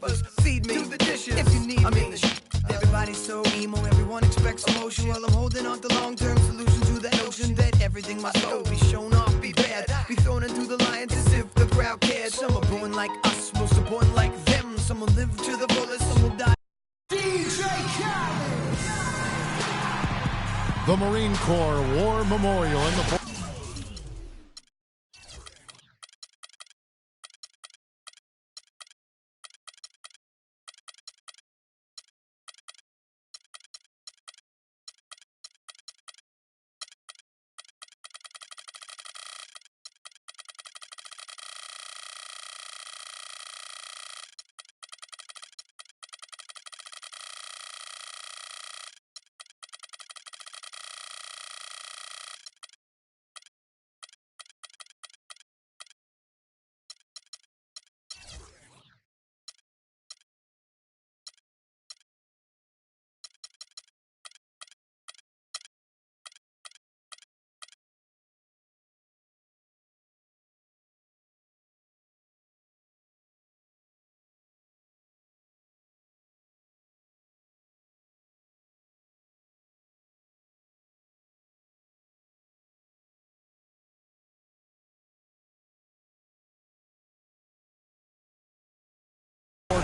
diapers. Feed me, do the dishes if you need me. Everybody's so emo, everyone expects emotion. Well, I'm holding on to long-term solution to that notion that everything must go, be shown off, be bad, be thrown into the lions as if the crowd cared. Some are born like us, most are born like them. Some will live to the fullest, some will die. DJ Khaled! The Marine Corps War Memorial in the...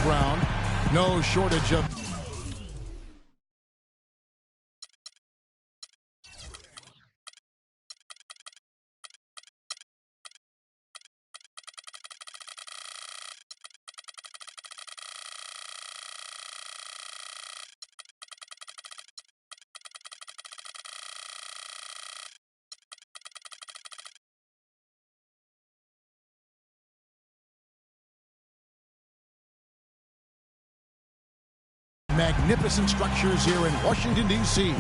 Ground, no shortage of... magnificent structures here in Washington, D.C.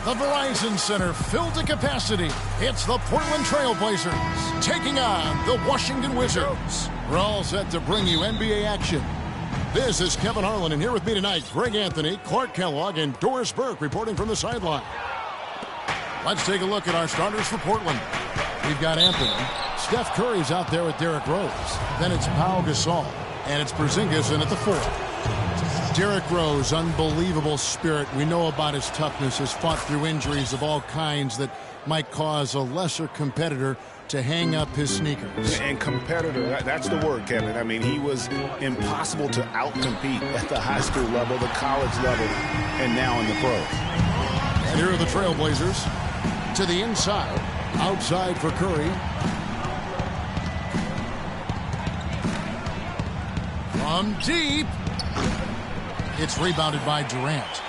The Verizon Center filled to capacity. It's the Portland Trail Blazers taking on the Washington Wizards. We're all set to bring you NBA action. This is Kevin Harlan, and here with me tonight, Greg Anthony, Clark Kellogg, and Doris Burke reporting from the sideline. Let's take a look at our starters for Portland. We've got Anthony. Steph Curry's out there with Derrick Rose. Then it's Pau Gasol, and it's Porzingis in at the 4. Derrick Rose, unbelievable spirit. We know about his toughness, has fought through injuries of all kinds that might cause a lesser competitor to hang up his sneakers. And competitor, that's the word, Kevin. I mean, he was impossible to outcompete at the high school level, the college level, and now in the pros. And here are the Trailblazers to the inside, outside for Curry. From deep. It's rebounded by Durant.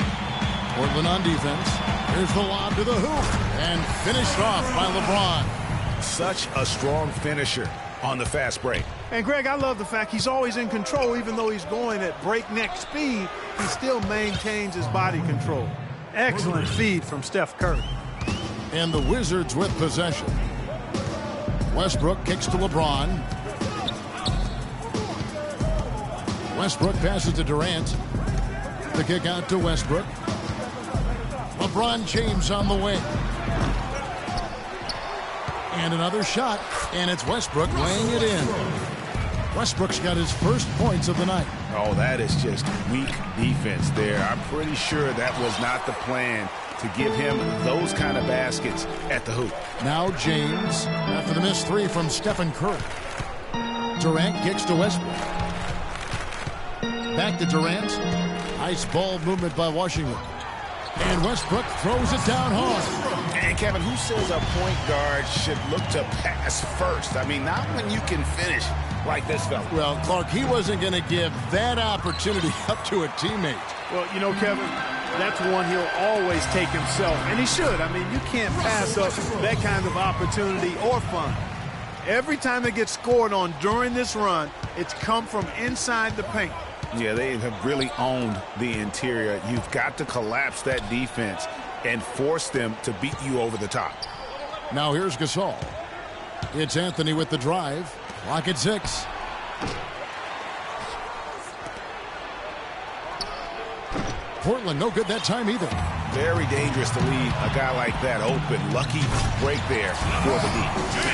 Portland on defense. Here's the lob to the hoop. And finished off by LeBron. Such a strong finisher on the fast break. And, Greg, I love the fact he's always in control. Even though he's going at breakneck speed, he still maintains his body control. Excellent feed from Steph Curry. And the Wizards with possession. Westbrook kicks to LeBron. Westbrook passes to Durant. The kick out to Westbrook. LeBron James on the wing. And another shot, and it's Westbrook laying it in. Westbrook's got his first points of the night. Oh, that is just weak defense there. I'm pretty sure that was not the plan to give him those kind of baskets at the hoop. Now James, after the missed 3 from Stephen Curry. Durant kicks to Westbrook. Back to Durant. Nice ball movement by Washington. And Westbrook throws it down hard. And Kevin, who says a point guard should look to pass first? I mean, not when you can finish like this fella. Well, Clark, he wasn't going to give that opportunity up to a teammate. Well, you know, Kevin, that's one he'll always take himself. And he should. I mean, you can't pass up that kind of opportunity or fun. Every time it gets scored on during this run, it's come from inside the paint. Yeah, they have really owned the interior. You've got to collapse that defense and force them to beat you over the top. Now here's Gasol. It's Anthony with the drive. Clock at 6. Portland no good that time either. Very dangerous to leave a guy like that open. Lucky break there for the D.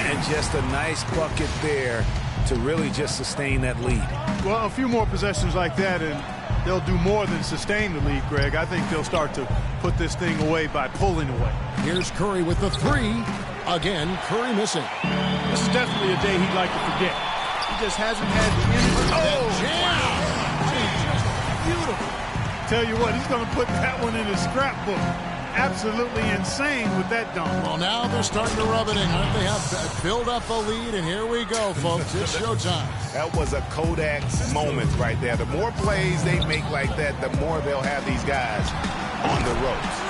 And just a nice bucket there to really just sustain that lead. Well, a few more possessions like that, and they'll do more than sustain the lead, Greg. I think they'll start to put this thing away by pulling away. Here's Curry with the three. Again, Curry missing. This is definitely a day he'd like to forget. He just hasn't had the energy. Oh, jam! Just beautiful. Tell you what, he's going to put that one in his scrapbook. Absolutely insane with that dunk. Well, now they're starting to rub it in, aren't they? Have build up a lead, and here we go, folks. It's showtime. That was a Kodak moment right there. The more plays they make like that, the more they'll have these guys on the ropes.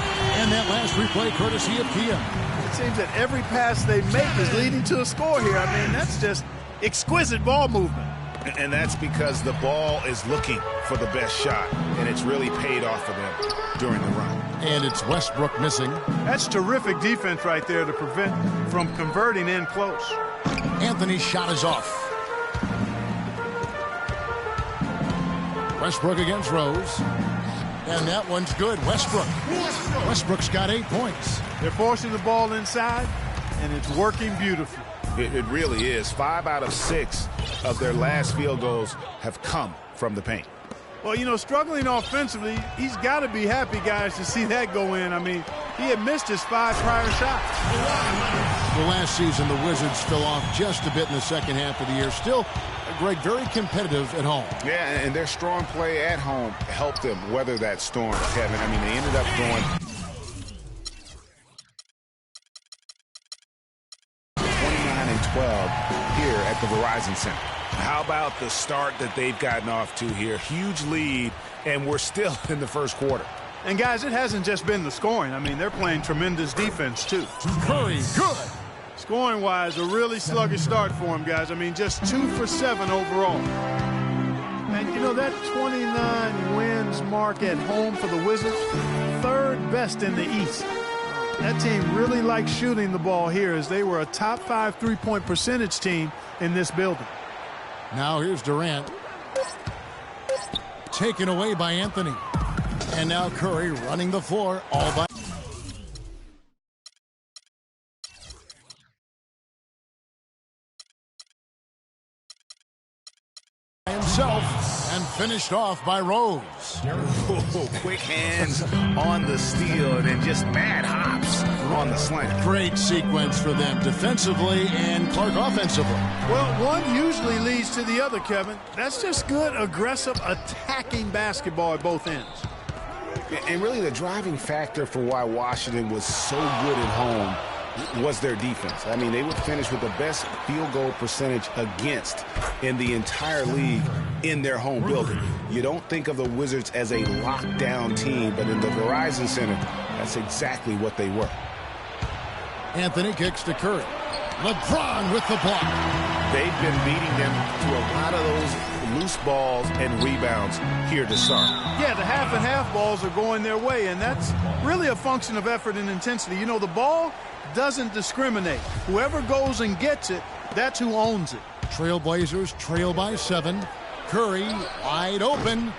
And that last replay courtesy of Kia. It seems that every pass they make is leading to a score here. I mean, that's just exquisite ball movement. And that's because the ball is looking for the best shot, and it's really paid off for them during the run. And it's Westbrook missing. That's terrific defense right there to prevent from converting in close. Anthony's shot is off. Westbrook against Rose. And that one's good. Westbrook's got 8 points. They're forcing the ball inside, and it's working beautifully. It really is. 5 out of 6 of their last field goals have come from the paint. Well, you know, struggling offensively, he's got to be happy, guys, to see that go in. I mean, he had missed his 5 prior shots. Well, last season, the Wizards fell off just a bit in the second half of the year. Still, Greg, very competitive at home. Yeah, and their strong play at home helped them weather that storm, Kevin. I mean, they ended up going 29-12 here at the Verizon Center. How about the start that they've gotten off to here? Huge lead, and we're still in the first quarter. And, guys, it hasn't just been the scoring. I mean, they're playing tremendous defense, too. Curry, good. Scoring-wise, a really sluggish start for him, guys. I mean, just 2 for 7 overall. And, you know, that 29 wins mark at home for the Wizards, 3rd best in the East. That team really likes shooting the ball here, as they were a top 5 three-point percentage team in this building. Now here's Durant. Taken away by Anthony. And now Curry running the floor all by himself, and finished off by Rose. Oh, quick hands on the steal, and then just mad hops on the slant. Great sequence for them defensively and Clark offensively. Well, one usually leads to the other, Kevin. That's just good, aggressive, attacking basketball at both ends. And really the driving factor for why Washington was so good at home was their defense. I mean, they would finish with the best field goal percentage against in the entire league in their home building. You don't think of the Wizards as a lockdown team, but in the Verizon Center, that's exactly what they were. Anthony kicks to Curry. LeBron with the block. They've been beating them to a lot of those loose balls and rebounds here to start. Yeah, the half and half balls are going their way, and that's really a function of effort and intensity. You know, the ball doesn't discriminate. Whoever goes and gets it, that's who owns it. Trailblazers trail by 7. Curry wide open.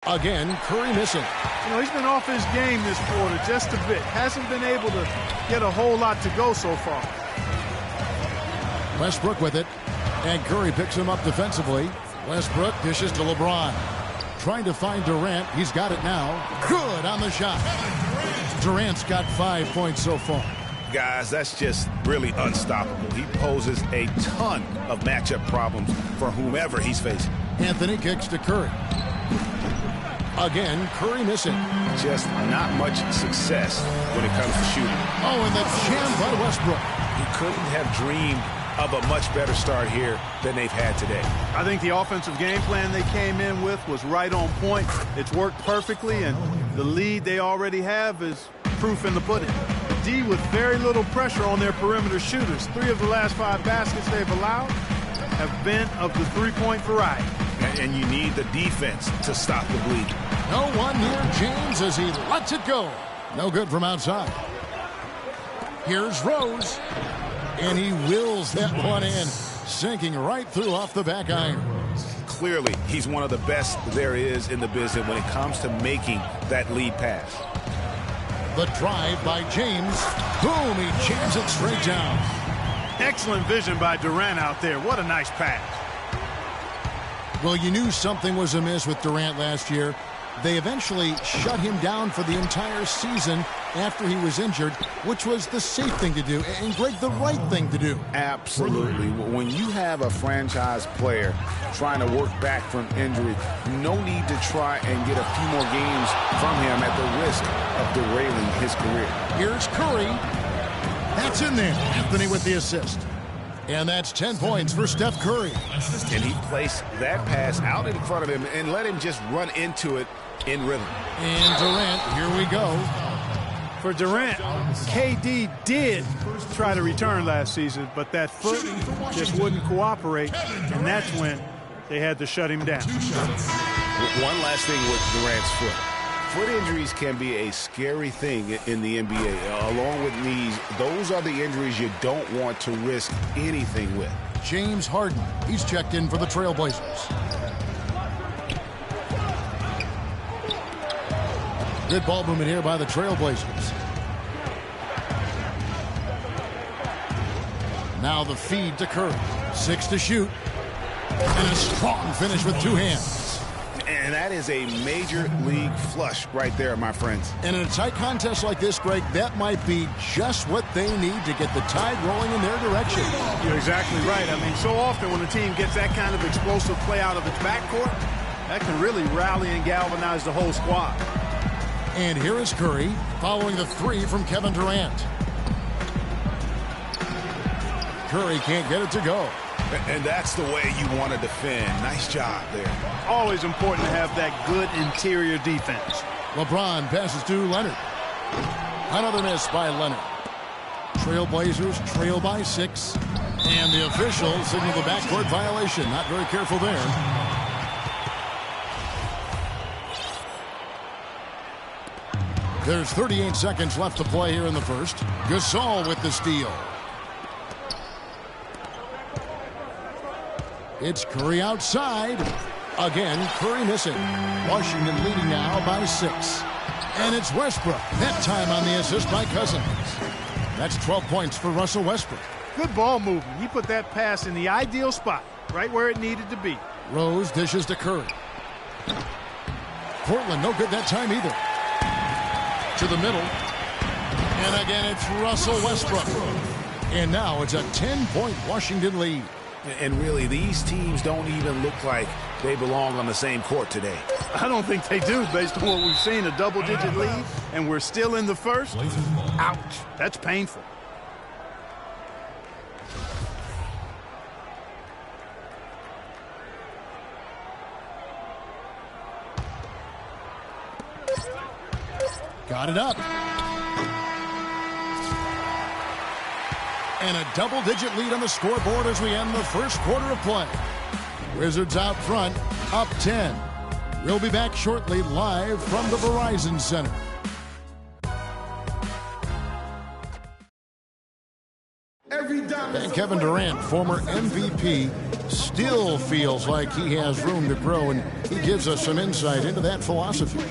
Again, Curry missing. You know, he's been off his game this quarter just a bit. Hasn't been able to get a whole lot to go so far. Westbrook with it. And Curry picks him up defensively. Westbrook dishes to LeBron. Trying to find Durant. He's got it now. Good on the shot. Durant's got 5 points so far. Guys, that's just really unstoppable. He poses a ton of matchup problems for whomever he's facing. Anthony kicks to Curry. Again, Curry missing. Just not much success when it comes to shooting. Oh, and the jam by Westbrook. He couldn't have dreamed of a much better start here than they've had today. I think the offensive game plan they came in with was right on point. It's worked perfectly, and the lead they already have is proof in the pudding. D with very little pressure on their perimeter shooters. 3 of the last 5 baskets they've allowed have been of the three-point variety. And you need the defense to stop the bleeding. No one near James as he lets it go. No good from outside. Here's Rose. And he wills that one in, sinking right through off the back iron. Clearly, he's one of the best there is in the business when it comes to making that lead pass. The drive by James. Boom, he jams it straight down. Excellent vision by Durant out there. What a nice pass. Well, you knew something was amiss with Durant last year. They eventually shut him down for the entire season after he was injured, which was the safe thing to do, and Greg, the right thing to do. Absolutely. When you have a franchise player trying to work back from injury, no need to try and get a few more games from him at the risk of derailing his career. Here's Curry. That's in there. Anthony with the assist. And that's 10 points for Steph Curry. And he placed that pass out in front of him and let him just run into it in rhythm. And Durant, here we go. For Durant, KD did try to return last season, but that foot just wouldn't cooperate, and that's when they had to shut him down. One last thing with Durant's foot. Foot injuries can be a scary thing in the NBA. Along with knees, those are the injuries you don't want to risk anything with. James Harden, he's checked in for the Trailblazers. Good ball movement here by the Trailblazers. Now the feed to Curry. 6 to shoot. And a strong finish with 2 hands. And that is a major league flush right there, my friends. And in a tight contest like this, Greg, that might be just what they need to get the tide rolling in their direction. You're exactly right. I mean, so often when a team gets that kind of explosive play out of its backcourt, that can really rally and galvanize the whole squad. And here is Curry following the 3 from Kevin Durant. Curry can't get it to go. And that's the way you want to defend. Nice job there. Always important to have that good interior defense. LeBron passes to Leonard. Another miss by Leonard. Trailblazers trail by 6. And the official signaled the backcourt violation. Not very careful there. There's 38 seconds left to play here in the first. Gasol with the steal. It's Curry outside. Again, Curry missing. Washington leading now by 6. And it's Westbrook. That time on the assist by Cousins. That's 12 points for Russell Westbrook. Good ball movement. He put that pass in the ideal spot, right where it needed to be. Rose dishes to Curry. Portland no good that time either. To the middle. And again, it's Russell Westbrook. And now it's a 10-point Washington lead. And really, these teams don't even look like they belong on the same court today. I don't think they do, based on what we've seen, a double-digit lead, and we're still in the first. Ouch. That's painful. Got it up. And a double-digit lead on the scoreboard as we end the first quarter of play. Wizards out front, up 10. We'll be back shortly live from the Verizon Center. And Kevin Durant, former MVP, still feels like he has room to grow, and he gives us some insight into that philosophy.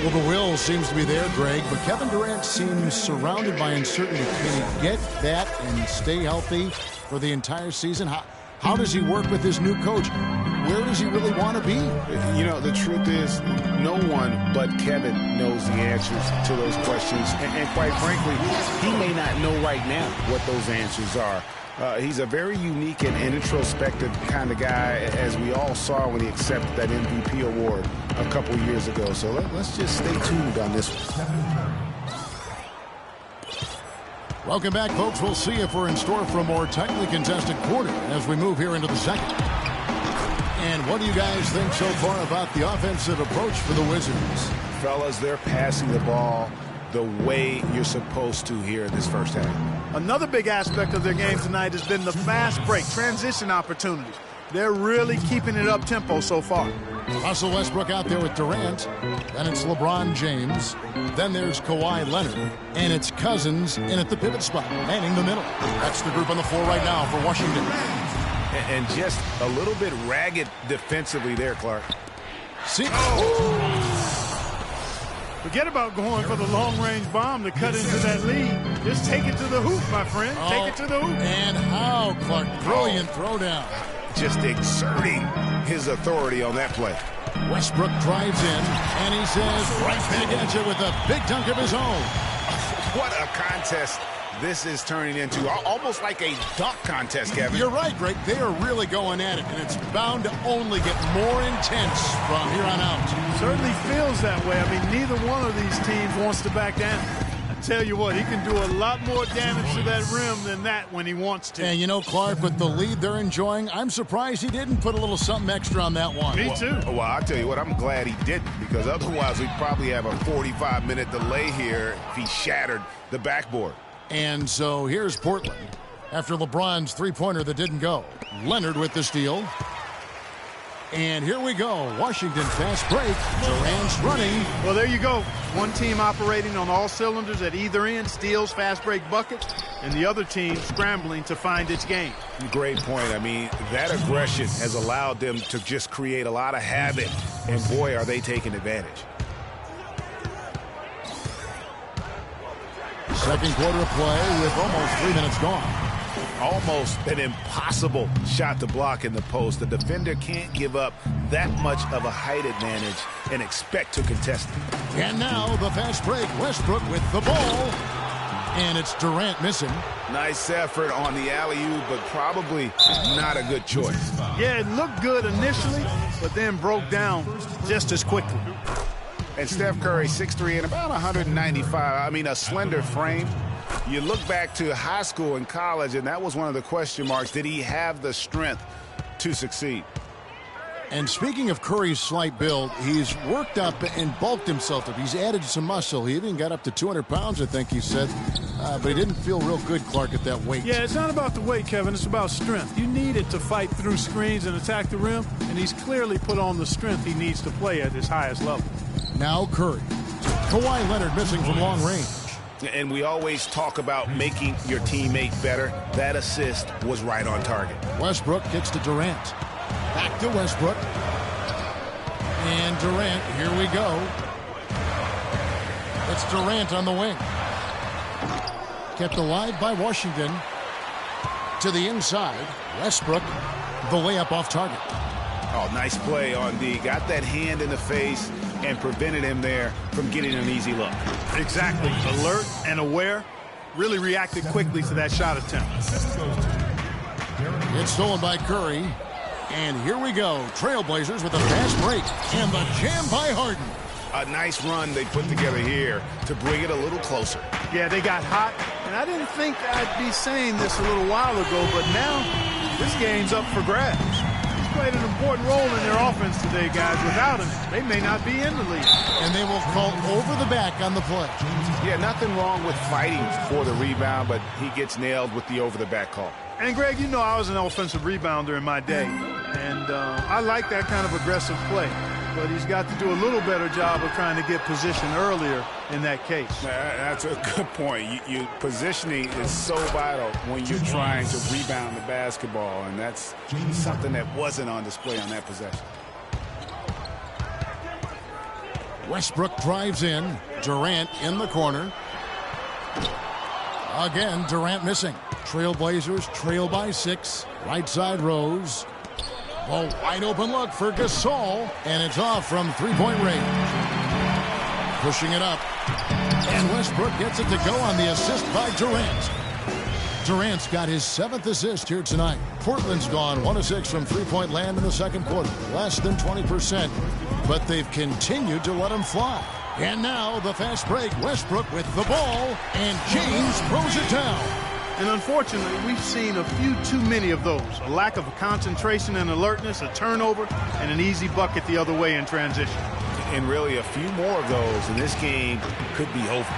Well, the will seems to be there, Greg, but Kevin Durant seems surrounded by uncertainty. Can he get that and stay healthy for the entire season? How does he work with his new coach? Where does he really want to be? You know, the truth is, no one but Kevin knows the answers to those questions. And quite frankly, he may not know right now what those answers are. He's a very unique and introspective kind of guy, as we all saw when he accepted that MVP award a couple years ago. So let's just stay tuned on this one. Welcome back, folks. We'll see if we're in store for a more tightly contested quarter as we move here into the second. And what do you guys think so far about the offensive approach for the Wizards? Fellas, they're passing the ball the way you're supposed to here in this first half. Another big aspect of their game tonight has been the fast break, transition opportunities. They're really keeping it up-tempo so far. Russell Westbrook out there with Durant. Then it's LeBron James. Then there's Kawhi Leonard. And it's Cousins in at the pivot spot, manning the middle. That's the group on the floor right now for Washington. And just a little bit ragged defensively there, Clark. See? Forget about going for the long-range bomb to cut into that lead. Just take it to the hoop, my friend. Take it to the hoop. And how, Clark? Brilliant throwdown. Just exerting his authority on that play. Westbrook drives in, and he says right back at you with a big dunk of his own. What a contest this is turning into. Almost like a dunk contest, Kevin. You're right, Greg. They are really going at it, and it's bound to only get more intense from here on out. Certainly feels that way. I mean, neither one of these teams wants to back down. Tell you what, he can do a lot more damage to that rim than that when he wants to. And you know, Clark, with the lead they're enjoying, I'm surprised he didn't put a little something extra on that one. Me too. Well, I'll tell you what, I'm glad he didn't, because otherwise we'd probably have a 45-minute delay here if he shattered the backboard. And so here's Portland after LeBron's three-pointer that didn't go. Leonard with the steal. And here we go. Washington fast break. Durant's running. Well, there you go. One team operating on all cylinders at either end, steals, fast break buckets, and the other team scrambling to find its game. Great point. I mean, that aggression has allowed them to just create a lot of havoc, and boy, are they taking advantage. Second quarter of play with almost 3 minutes gone. Almost an impossible shot to block in the post. The defender can't give up that much of a height advantage and expect to contest it. And now the fast break. Westbrook with the ball. And it's Durant missing. Nice effort on the alley-oop, but probably not a good choice. Yeah, it looked good initially, but then broke down just as quickly. And Steph Curry, 6'3" and about 195. I mean, a slender frame. You look back to high school and college, and that was one of the question marks. Did he have the strength to succeed? And speaking of Curry's slight build, he's worked up and bulked himself up. He's added some muscle. He even got up to 200 pounds, I think he said. But he didn't feel real good, Clark, at that weight. Yeah, it's not about the weight, Kevin. It's about strength. You need it to fight through screens and attack the rim, and he's clearly put on the strength he needs to play at his highest level. Now Curry. Kawhi Leonard missing from long range. And we always talk about making your teammate better. That assist was right on target. Westbrook gets to Durant. Back to Westbrook. And Durant, here we go. It's Durant on the wing. Kept alive by Washington. To the inside. Westbrook, the layup off target. Oh, nice play on D. Got that hand in the face and prevented him there from getting an easy look. Exactly. Alert and aware. Really reacted quickly to that shot attempt. It's stolen by Curry. And here we go. Trailblazers with a fast break. And the jam by Harden. A nice run they put together here to bring it a little closer. Yeah, they got hot. And I didn't think I'd be saying this a little while ago, but now this game's up for grabs. Played an important role in their offense today, guys. Without him, they may not be in the league. And they will call over the back on the play. Yeah, nothing wrong with fighting for the rebound, but he gets nailed with the over-the-back call. And, Greg, you know I was an offensive rebounder in my day, and I like that kind of aggressive play. But he's got to do a little better job of trying to get position earlier in that case. That's a good point. Positioning is so vital when you're trying to rebound the basketball, and that's something that wasn't on display on that possession. Westbrook drives in. Durant in the corner. Again, Durant missing. Trailblazers trail by 6. Right side Rose. A wide open look for Gasol, and it's off from three-point range. Pushing it up. And Westbrook gets it to go on the assist by Durant. Durant's got his 7th assist here tonight. Portland's gone 1 of 6 from three-point land in the second quarter. Less than 20%, but they've continued to let him fly. And now the fast break. Westbrook with the ball, and James throws it down. And unfortunately, we've seen a few too many of those. A lack of concentration and alertness, a turnover, and an easy bucket the other way in transition. And really a few more of those, and this game could be over.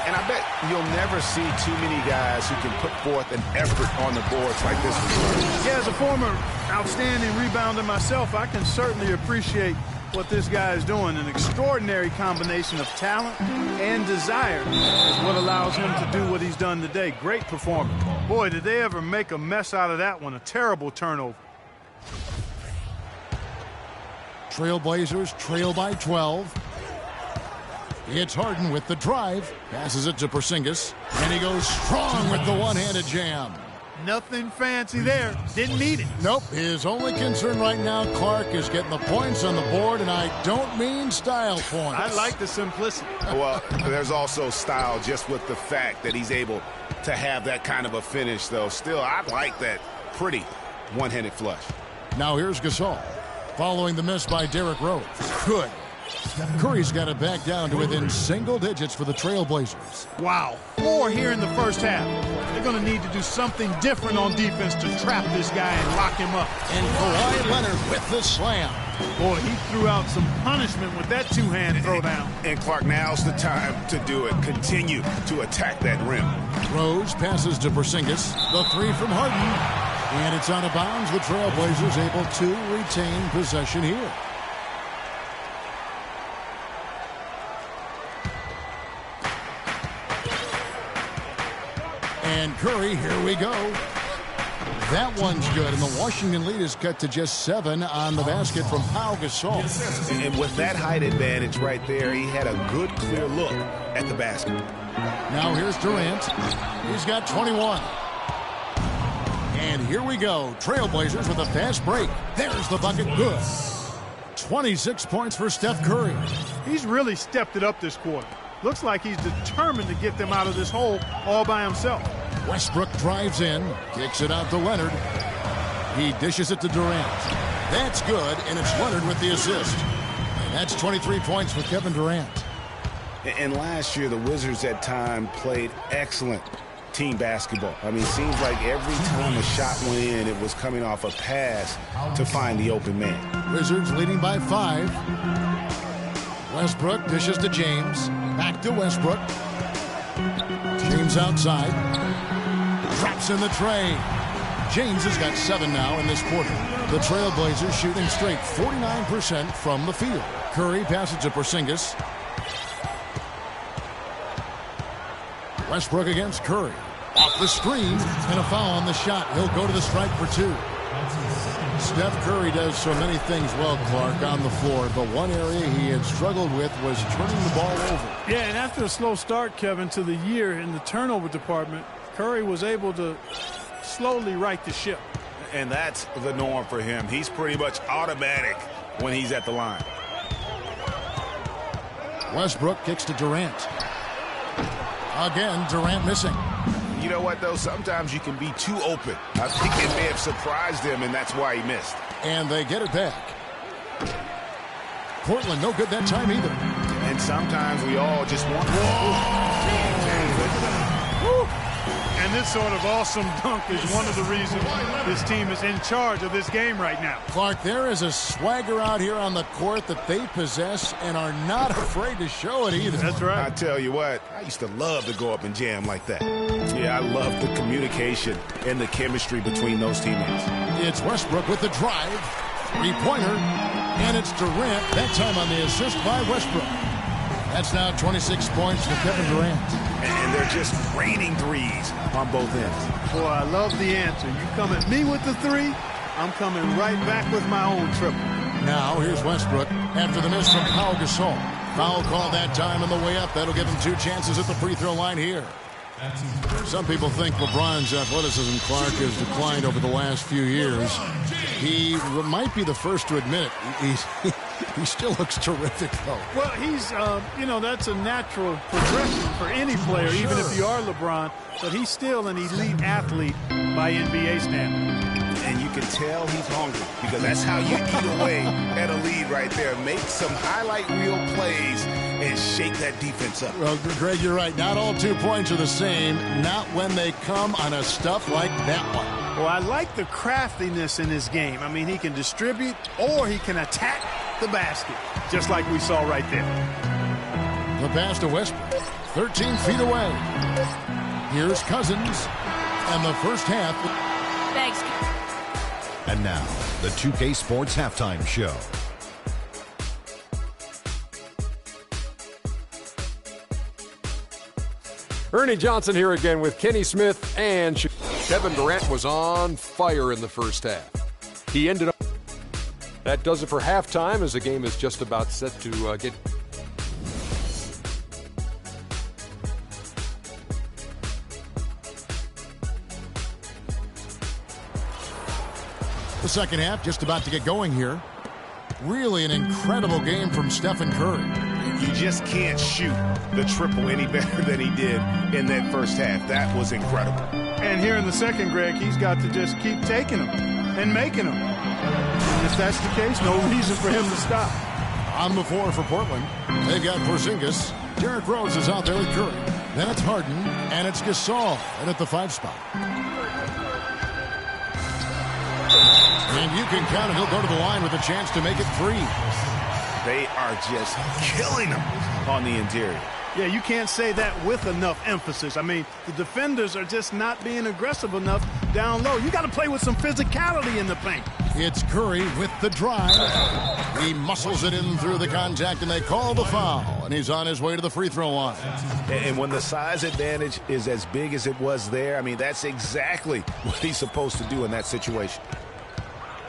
And I bet you'll never see too many guys who can put forth an effort on the boards like this one. Yeah, as a former outstanding rebounder myself, I can certainly appreciate what this guy is doing. An extraordinary combination of talent and desire is what allows him to do what he's done today. Great performance. Boy, did they ever make a mess out of that one. A terrible turnover. Trailblazers trail by 12. It's Harden with the drive. Passes it to Porzingis. And he goes strong with the one-handed jam. Nothing fancy there. Didn't need it. Nope. His only concern right now, Clark, is getting the points on the board, and I don't mean style points. I like the simplicity. Well, there's also style just with the fact that he's able to have that kind of a finish, though. Still, I like that pretty one-handed flush. Now here's Gasol. Following the miss by Derrick Rose. Good. Curry's got it back down to within single digits for the Trailblazers. Wow. 4 here in the first half. They're going to need to do something different on defense to trap this guy and lock him up. And Kawhi Leonard with the slam. Boy, he threw out some punishment with that two-hand throwdown. And Clark, now's the time to do it. Continue to attack that rim. Rose passes to Porzingis. The three from Harden. And it's out of bounds. The Trailblazers able to retain possession here. And Curry, here we go. That one's good, and the Washington lead is cut to just 7 on the basket from Pau Gasol. And with that height advantage right there, he had a good, clear look at the basket. Now here's Durant. He's got 21. And here we go. Trailblazers with a fast break. There's the bucket. Good. 26 points for Steph Curry. He's really stepped it up this quarter. Looks like he's determined to get them out of this hole all by himself. Westbrook drives in, kicks it out to Leonard. He dishes it to Durant. That's good, and it's Leonard with the assist. And that's 23 points for Kevin Durant. And last year, the Wizards at times played excellent team basketball. I mean, it seems like every time a shot went in, it was coming off a pass to find the open man. Wizards leading by 5. Westbrook dishes to James. Back to Westbrook. James outside. Drops in the tray. James has got 7 now in this quarter. The Trailblazers shooting straight 49% from the field. Curry passes to Porzingis. Westbrook against Curry. Off the screen, and a foul on the shot. He'll go to the stripe for 2. Steph Curry does so many things well, Clark, on the floor, but one area he had struggled with was turning the ball over. Yeah, and after a slow start, Kevin, to the year in the turnover department, Curry was able to slowly right the ship. And that's the norm for him. He's pretty much automatic when he's at the line. Westbrook kicks to Durant. Again, Durant missing. You know what, though? Sometimes you can be too open. I think it may have surprised him, and that's why he missed. And they get it back. Portland no good that time either. And sometimes we all just want... And this sort of awesome dunk is one of the reasons this team is in charge of this game right now. Clark, there is a swagger out here on the court that they possess and are not afraid to show it either. That's right. I tell you what, I used to love to go up and jam like that. Yeah, I love the communication and the chemistry between those teammates. It's Westbrook with the drive. Three-pointer. And it's Durant, that time on the assist by Westbrook. That's now 26 points for Kevin Durant. And they're just raining threes on both ends. Boy, I love the answer. You come at me with the 3, I'm coming right back with my own triple. Now here's Westbrook after the miss from Pau Gasol. Foul call that time on the way up. That'll give him 2 chances at the free throw line here. Some people think LeBron's athleticism, Clark, has declined over the last few years. He might be the first to admit it. He still looks terrific, though. Well, he's, that's a natural progression for any player, sure, even if you are LeBron. But he's still an elite athlete by NBA standards. And you can tell he's hungry because that's how you eat away at a lead right there. Make some highlight reel plays and shake that defense up. Well, Greg, you're right. Not all 2 points are the same. Not when they come on a stuff like that one. Well, I like the craftiness in his game. I mean, he can distribute or he can attack the basket, just like we saw right there. The pass to Westbrook, 13 feet away. Here's Cousins, and the first half. Thanks. And now, the 2K Sports Halftime Show. Ernie Johnson here again with Kenny Smith and Kevin Durant was on fire in the first half. He ended up. That does it for halftime as the game is just about set to get. The second half just about to get going here. Really an incredible game from Stephen Curry. You just can't shoot the triple any better than he did in that first half. That was incredible. And here in the second, Greg, he's got to just keep taking them and making them. And if that's the case, no reason for him to stop. On the floor for Portland, they've got Porzingis. Derrick Rose is out there with Curry. Then it's Harden, and it's Gasol and at the 5 spot. And you can count it. He'll go to the line with a chance to make it 3. They are just killing them on the interior. Yeah, you can't say that with enough emphasis. I mean, the defenders are just not being aggressive enough down low. You got to play with some physicality in the paint. It's Curry with the drive. He muscles it in through the contact, and they call the foul. And he's on his way to the free throw line. And when the size advantage is as big as it was there, I mean, that's exactly what he's supposed to do in that situation.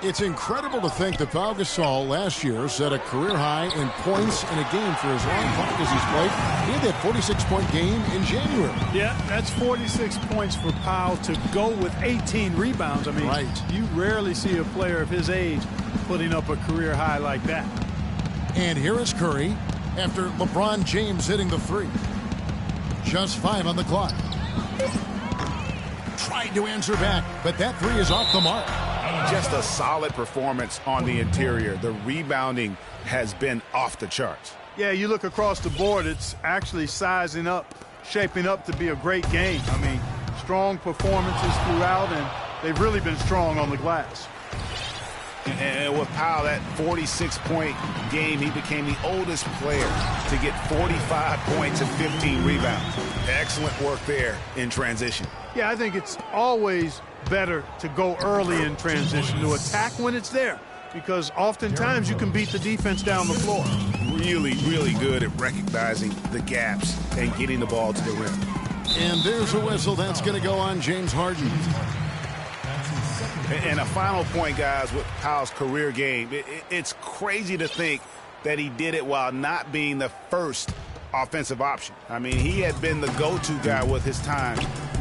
It's incredible to think that Pau Gasol last year set a career high in points in a game for as long as he's played. He had that 46-point game in January. Yeah, that's 46 points for Pau to go with 18 rebounds. I mean, right. You rarely see a player of his age putting up a career high like that. And here is Curry after LeBron James hitting the 3. Just 5 on the clock. Tried to answer back, but that 3 is off the mark. Just a solid performance on the interior. The rebounding has been off the charts. Yeah, you look across the board, it's actually sizing up, shaping up to be a great game. I mean, strong performances throughout, and they've really been strong on the glass. And with Powell, that 46-point game, he became the oldest player to get 45 points and 15 rebounds. Excellent work there in transition. Yeah, I think it's always better to go early in transition, to attack when it's there, because oftentimes you can beat the defense down the floor. Really, really good at recognizing the gaps and getting the ball to the rim. And there's a whistle. That's going to go on James Harden. And a final point, guys, with Powell's career game. It's crazy to think that he did it while not being the first offensive option. I mean, he had been the go-to guy with his time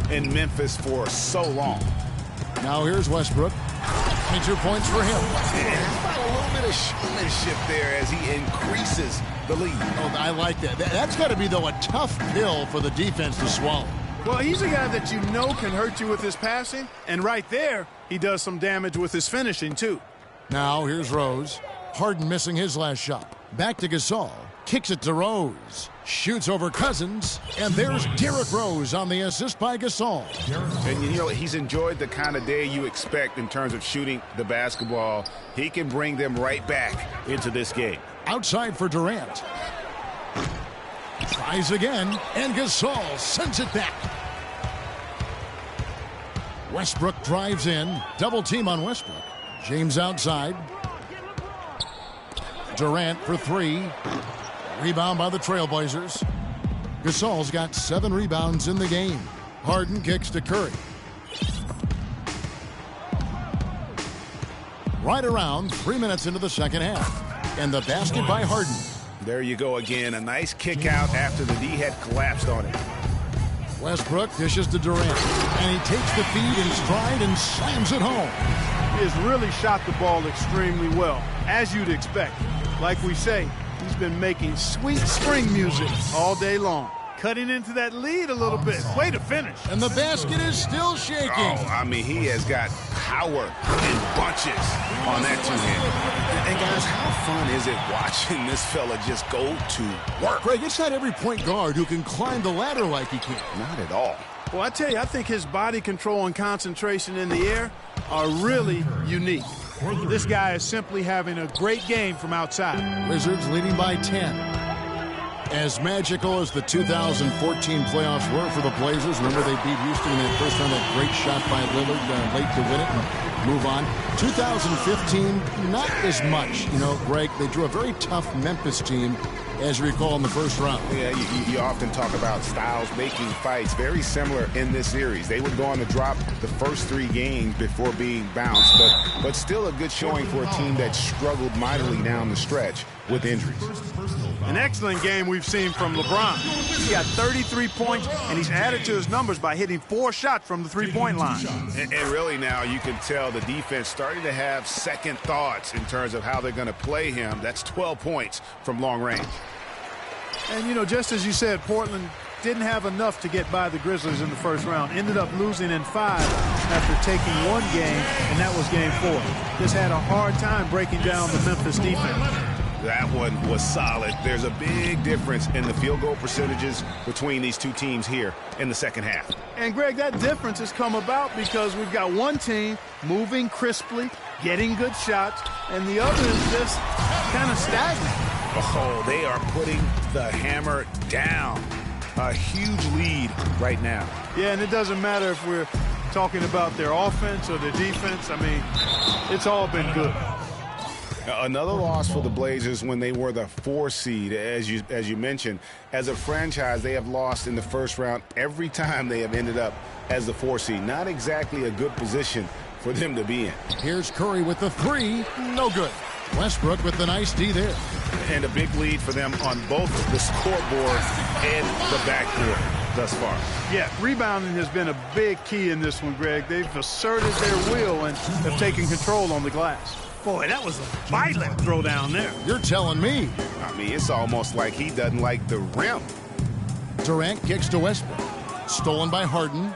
in Memphis for so long. Now here's Westbrook. 22 points for him. And about a little bit of showmanship there as he increases the lead. Oh, I like that. That's got to be, though, a tough pill for the defense to swallow. Well, he's a guy that you know can hurt you with his passing, and right there, he does some damage with his finishing, too. Now here's Rose. Harden missing his last shot. Back to Gasol. Kicks it to Rose. Shoots over Cousins. And there's Derrick Rose on the assist by Gasol. And, you know, he's enjoyed the kind of day you expect in terms of shooting the basketball. He can bring them right back into this game. Outside for Durant. Tries again, and Gasol sends it back. Westbrook drives in. Double team on Westbrook. James outside. Durant for 3. Rebound by the Trailblazers. Gasol's got 7 rebounds in the game. Harden kicks to Curry. Right around 3 minutes into the second half. And the basket by Harden. There you go again. A nice kick out after the D had collapsed on it. Westbrook dishes to Durant, and he takes the feed in stride and slams it home. He has really shot the ball extremely well, as you'd expect. Like we say, he's been making sweet spring music all day long. Cutting into that lead a little bit. Way to finish. And the basket is still shaking. Oh, I mean, he has got power in bunches on that two-hand. And guys, how fun is it watching this fella just go to work? Greg, it's not every point guard who can climb the ladder like he can. Not at all. Well, I tell you, I think his body control and concentration in the air are really unique. This guy is simply having a great game from outside. Wizards leading by 10. As magical as the 2014 playoffs were for the Blazers, remember they beat Houston in that first round, that great shot by Lillard late to win it and move on. 2015, not as much. You know, Greg, they drew a very tough Memphis team, as you recall, in the first round. Yeah, you often talk about styles making fights. Very similar in this series. They would go on to drop the first 3 games before being bounced, but still a good showing for a team that struggled mightily down the stretch with injuries. An excellent game we've seen from LeBron. He got 33 points, and he's added to his numbers by hitting 4 shots from the three-point line. And really now you can tell the defense starting to have second thoughts in terms of how they're going to play him. That's 12 points from long range. And, you know, just as you said, Portland didn't have enough to get by the Grizzlies in the first round. Ended up losing in 5 after taking 1 game, and that was game 4. Just had a hard time breaking down the Memphis defense. That one was solid. There's a big difference in the field goal percentages between these two teams here in the second half. And, Greg, that difference has come about because we've got one team moving crisply, getting good shots, and the other is just kind of stagnant. Oh, they are putting the hammer down. A huge lead right now. Yeah, and it doesn't matter if we're talking about their offense or their defense. I mean, it's all been good. Another loss for the Blazers when they were the 4 seed, as you mentioned. As a franchise, they have lost in the first round every time they have ended up as the 4 seed. Not exactly a good position for them to be in. Here's Curry with the 3. No good. Westbrook with the nice D there. And a big lead for them on both the scoreboard and the backboard thus far. Yeah, rebounding has been a big key in this one, Greg. They've asserted their will and have taken control on the glass. Boy, that was a violent throw down there. You're telling me. I mean, it's almost like he doesn't like the rim. Durant kicks to Westbrook. Stolen by Harden.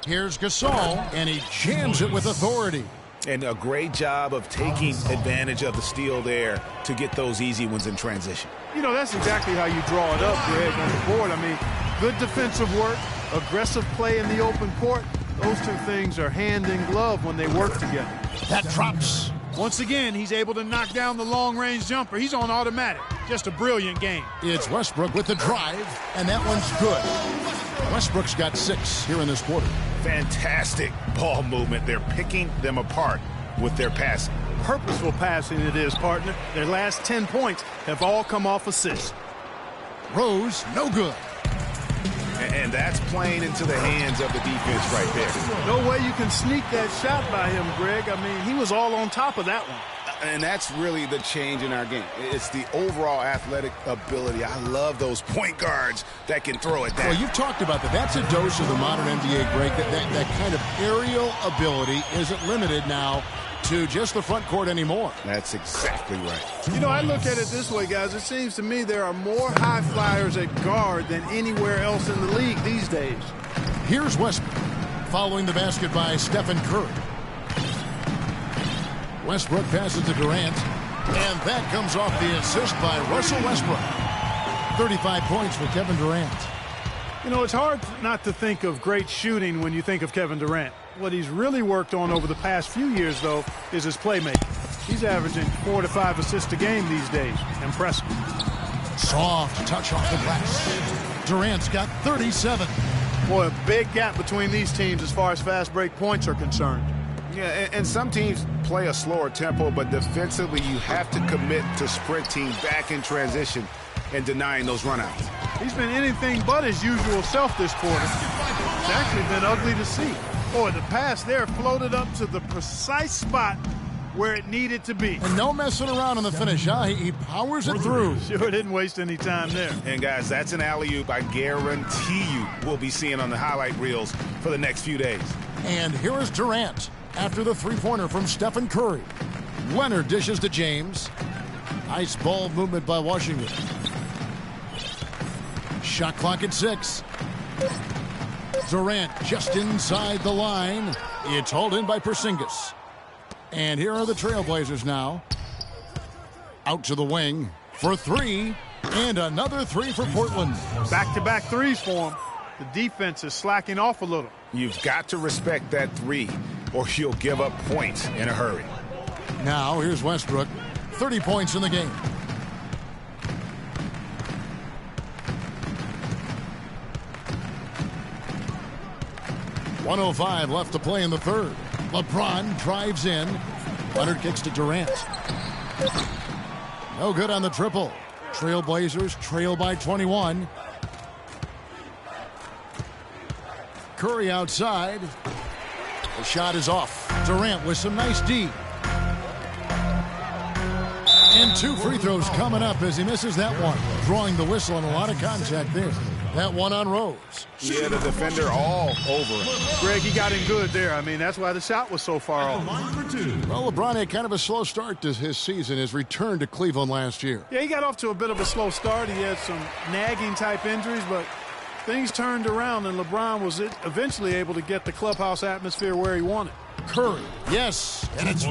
Here's Gasol, and he jams it with authority. And a great job of taking advantage of the steal there to get those easy ones in transition. You know, that's exactly how you draw it up, Greg, on the board. I mean, good defensive work, aggressive play in the open court. Those two things are hand in glove when they work together. That drops. Once again, he's able to knock down the long-range jumper. He's on automatic. Just a brilliant game. It's Westbrook with the drive, and that one's good. Westbrook's got 6 here in this quarter. Fantastic ball movement. They're picking them apart with their passing. Purposeful passing it is, partner. Their last 10 points have all come off assists. Rose, no good. And that's playing into the hands of the defense right there. No way you can sneak that shot by him, Greg. I mean, he was all on top of that one. And that's really the change in our game. It's the overall athletic ability. I love those point guards that can throw it down. Well, you've talked about that. That's a dose of the modern NBA, Greg. That kind of aerial ability isn't limited now to just the front court anymore. That's exactly right. You know, I look at it this way, guys. It seems to me there are more high flyers at guard than anywhere else in the league these days. Here's Westbrook following the basket by Stephen Curry. Westbrook passes to Durant, and that comes off the assist by Russell Westbrook. 35 points for Kevin Durant. You know, it's hard not to think of great shooting when you think of Kevin Durant. What he's really worked on over the past few years, though, is his playmaking. He's averaging 4 to 5 assists a game these days. Impressive. Soft touch off the glass. Durant's got 37. Boy, a big gap between these teams as far as fast break points are concerned. Yeah, and some teams play a slower tempo, but defensively you have to commit to sprinting back in transition and denying those runouts. He's been anything but his usual self this quarter. It's actually been ugly to see. Boy, the pass there floated up to the precise spot where it needed to be. And no messing around on the finish, huh? He powers it through. Sure didn't waste any time there. And, guys, that's an alley-oop I guarantee you we'll be seeing on the highlight reels for the next few days. And here is Durant after the three-pointer from Stephen Curry. Leonard dishes to James. Nice ball movement by Washington. Shot clock at 6. Durant just inside the line. It's hauled in by Porzingis. And here are the Trailblazers now. Out to the wing for 3. And another 3 for Portland. Back-to-back threes for him. The defense is slacking off a little. You've got to respect that 3, or you'll give up points in a hurry. Now here's Westbrook. 30 points in the game. .105 left to play in the third. LeBron drives in. Leonard kicks to Durant. No good on the triple. Trailblazers trail by 21. Curry outside. The shot is off. Durant with some nice D. And 2 free throws coming up as he misses that one. Drawing the whistle and a lot of contact there. That one on Rose. Yeah, the defender all over him. Greg, he got in good there. I mean, that's why the shot was so far off. Well, LeBron had kind of a slow start to his season, his return to Cleveland last year. Yeah, he got off to a bit of a slow start. He had some nagging type injuries, but things turned around, and LeBron was eventually able to get the clubhouse atmosphere where he wanted. Curry, yes, and it's